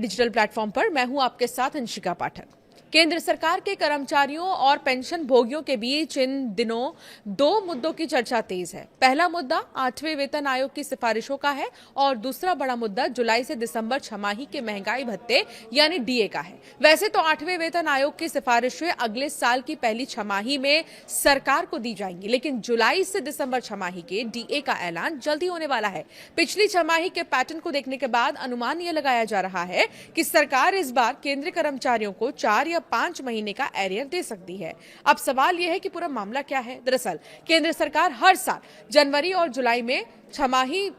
Digital platform पर मैं हूं आपके साथ अंशिका पाठक। केंद्र सरकार के कर्मचारियों और पेंशन भोगियों के बीच इन दिनों दो मुद्दों की चर्चा तेज है। पहला मुद्दा 8वें वेतन आयोग की सिफारिशों का है और दूसरा बड़ा मुद्दा जुलाई से दिसंबर छमाही के महंगाई भत्ते यानी डीए का है। वैसे तो 8वें वेतन आयोग की सिफारिशें अगले साल की पहली छमाही में सरकार को दी जाएंगी, लेकिन जुलाई से दिसंबर छमाही के डीए का ऐलान जल्दी होने वाला है। पिछली छमाही के पैटर्न को देखने के बाद अनुमान यह लगाया जा रहा है कि सरकार इस बार केंद्रीय कर्मचारियों को 4 या 5 महीने का एरियर दे सकती है। अब सवाल यह है कि पूरा मामला क्या है। दरअसल केंद्र सरकार हर साल जनवरी और जुलाई में छमाही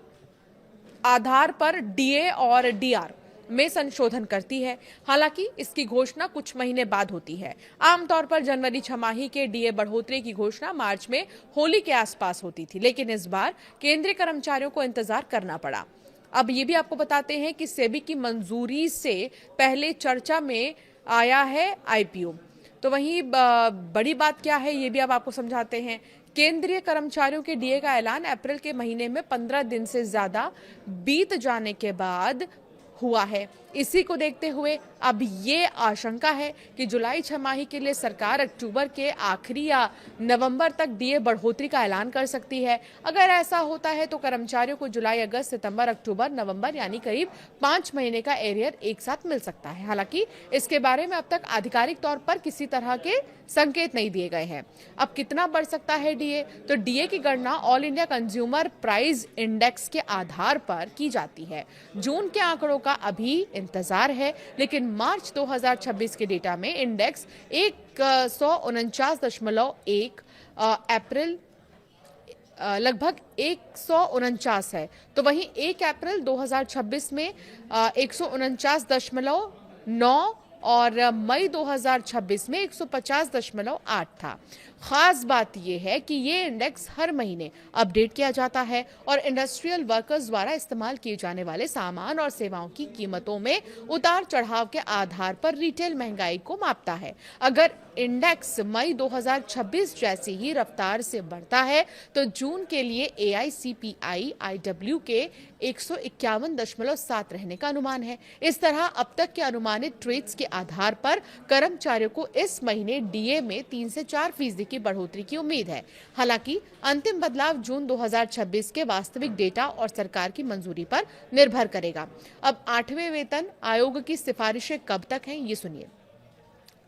आधार पर डीए और डीआर में संशोधन करती है। हालांकि इसकी घोषणा कुछ महीने बाद होती है। आमतौर पर जनवरी छमाही के डीए बढ़ोतरी की घोषणा मार्च में होली के आसपास होती थी, लेकिन इस बार केंद्रीय कर्मचारियों को इंतजार करना पड़ा। अब ये भी आपको बताते हैं कि सेबी की मंजूरी से पहले चर्चा में आया है आईपीओ। तो वहीं बड़ी बात क्या है ये भी अब आपको समझाते हैं। केंद्रीय कर्मचारियों के डीए का ऐलान अप्रैल के महीने में 15 दिन से ज्यादा बीत जाने के बाद हुआ है। इसी को देखते हुए अब ये आशंका है कि जुलाई छमाही के लिए सरकार अक्टूबर के आखिरी या नवंबर तक डीए बढ़ोतरी का ऐलान कर सकती है। अगर ऐसा होता है तो कर्मचारियों को जुलाई, अगस्त, सितंबर, अक्टूबर, नवंबर यानी करीब 5 महीने का एरियर एक साथ मिल सकता है। हालांकि इसके बारे में अब तक आधिकारिक तौर पर किसी तरह के संकेत नहीं दिए गए हैं। अब कितना बढ़ सकता है डीए? तो डीए की गणना all India consumer price index के आधार पर की जाती है। जून के आंकड़ों का अभी इंतजार है, लेकिन मार्च 2026 के डेटा में इंडेक्स 149.1, अप्रैल लगभग 149 है। तो वहीं 1 अप्रैल 2026 में 149.9 और मई 2026 में 150.8 था। खास बात यह है कि ये इंडेक्स हर महीने अपडेट किया जाता है और इंडस्ट्रियल वर्कर्स द्वारा इस्तेमाल किए जाने वाले सामान और सेवाओं की कीमतों में उतार चढ़ाव के आधार पर रिटेल महंगाई को मापता है। अगर इंडेक्स मई 2026 जैसी ही रफ्तार से बढ़ता है तो जून के लिए एआईसीपीआई आईडब्ल्यू के 151.7 रहने का अनुमान है। इस तरह अब तक के अनुमानित ट्रेड्स के आधार पर कर्मचारियों को इस महीने डीए में 3 से 4% की बढ़ोतरी की उम्मीद है। हालांकि अंतिम बदलाव जून 2026 के वास्तविक डेटा और सरकार की मंजूरी पर निर्भर करेगा। अब 8वें वेतन आयोग की सिफारिशें कब तक हैं, ये सुनिए।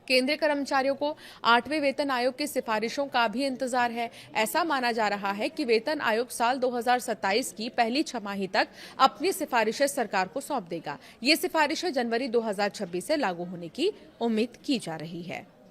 केंद्रीय कर्मचारियों को 8वें वेतन आयोग की सिफारिशों का भी इंतजार है। ऐसा माना जा रहा है कि वेतन आयोग साल 2027 की पहली छमाही तक अपनी सिफारिशें सरकार को सौंप देगा। ये सिफारिशें जनवरी 2026 से लागू होने की उम्मीद की जा रही है।